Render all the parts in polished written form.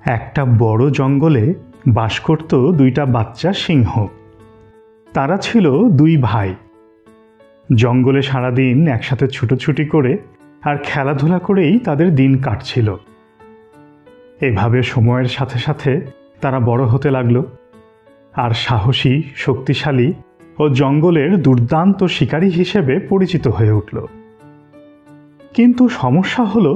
একটা বড় জঙ্গলে বাস করত দুইটা বাচ্চা সিংহ। তারা ছিল দুই ভাই। জঙ্গলে সারাদিন একসাথে ছুটোছুটি করে আর খেলাধুলা করেই তাদের দিন কাটছিল। এভাবে সময়ের সাথে সাথে তারা বড় হতে লাগলো আর সাহসী, শক্তিশালী ও জঙ্গলের দুর্দান্ত শিকারী হিসেবে পরিচিত হয়ে উঠল। কিন্তু সমস্যা হলো,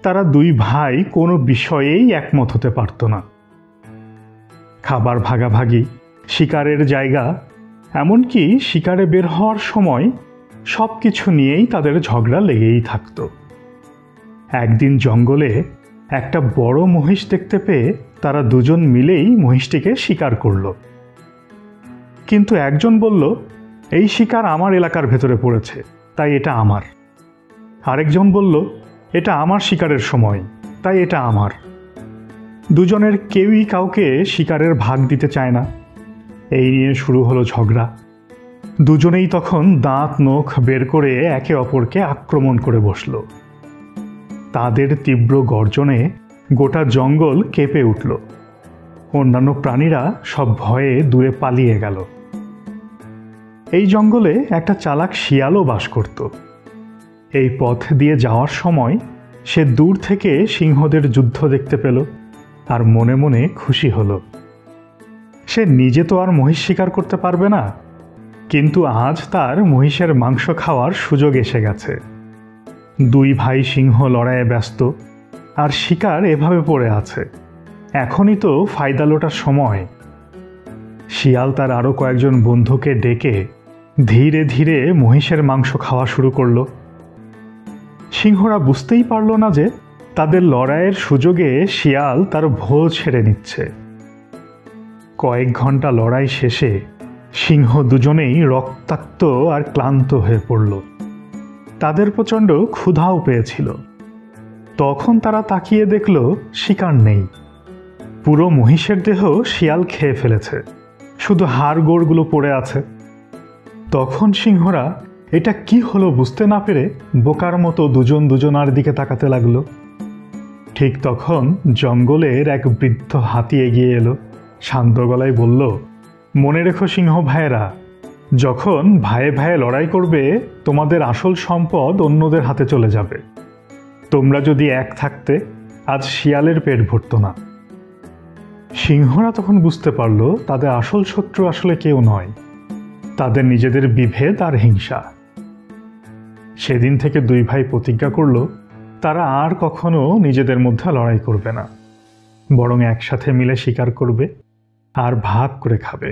তারা দুই ভাই কোনো বিষয়েই একমত হতে পারত না। খাবার ভাগাভাগি, শিকারের জায়গা, এমনকি শিকারে বের হওয়ার সময় সব কিছু নিয়েই তাদের ঝগড়া লেগেই থাকত। একদিন জঙ্গলে একটা বড় মহিষ দেখতে পেয়ে তারা দুজন মিলেই মহিষটিকে শিকার করল। কিন্তু একজন বলল, এই শিকার আমার এলাকার ভেতরে পড়েছে, তাই এটা আমার। আরেকজন বলল, এটা আমার শিকারের সময়, তাই এটা আমার। দুজনের কেউই কাউকে শিকারের ভাগ দিতে চায় না। এই নিয়ে শুরু হলো ঝগড়া। দুজনেই তখন দাঁত নখ বের করে একে অপরকে আক্রমণ করে বসল। তাদের তীব্র গর্জনে গোটা জঙ্গল কেঁপে উঠল। অন্যান্য প্রাণীরা সব ভয়ে দূরে পালিয়ে গেল। এই জঙ্গলে একটা চালাক শিয়ালও বাস করত। এই পথ দিয়ে যাওয়ার সময় সে দূর থেকে সিংহদের যুদ্ধ দেখতে পেল আর মনে মনে খুশি হলো। সে নিজে তো আর মহিষ শিকার করতে পারবে না, কিন্তু আজ তার মহিষের মাংস খাওয়ার সুযোগ এসে গেছে। দুই ভাই সিংহ লড়াইয়ে ব্যস্ত আর শিকার এভাবে পড়ে আছে। এখনই তো ফায়দা লোটার সময়। শিয়াল তার আরও কয়েকজন বন্ধুকে ডেকে ধীরে ধীরে মহিষের মাংস খাওয়া শুরু করলো। সিংহরা বুঝতেই পারল না যে তাদের লড়াইয়ের সুযোগে শিয়াল তার ভোল ছেড়ে নিচ্ছে। কয়েক ঘন্টা লড়াই শেষে সিংহ দুজনেই রক্তাক্ত আর ক্লান্ত হয়ে পড়ল। তাদের প্রচণ্ড ক্ষুধাও পেয়েছিল। তখন তারা তাকিয়ে দেখল শিকার নেই। পুরো মহিষের দেহ শিয়াল খেয়ে ফেলেছে, শুধু হাড় গোড়গুলো পড়ে আছে। তখন সিংহরা এটা কি হলো বুঝতে না পেরে বোকার মতো দুজন দুজনার দিকে তাকাতে লাগলো। ঠিক তখন জঙ্গলের এক বৃদ্ধ হাতি এগিয়ে এলো। শান্ত গলায় বলল, মনে রেখো সিংহ ভাইয়েরা, যখন ভাইয়ে ভাইয়ে লড়াই করবে তোমাদের আসল সম্পদ অন্যদের হাতে চলে যাবে। তোমরা যদি এক থাকতে আজ শিয়ালের পেট ভরত না। সিংহরা তখন বুঝতে পারল তাদের আসল শত্রু আসলে কেউ নয়, তাদের নিজেদের বিভেদ আর হিংসা। সেদিন থেকে দুই ভাই প্রতিজ্ঞা করল তারা আর কখনো নিজেদের মধ্যে লড়াই করবে না, বরং একসাথে মিলে শিকার করবে আর ভাগ করে খাবে।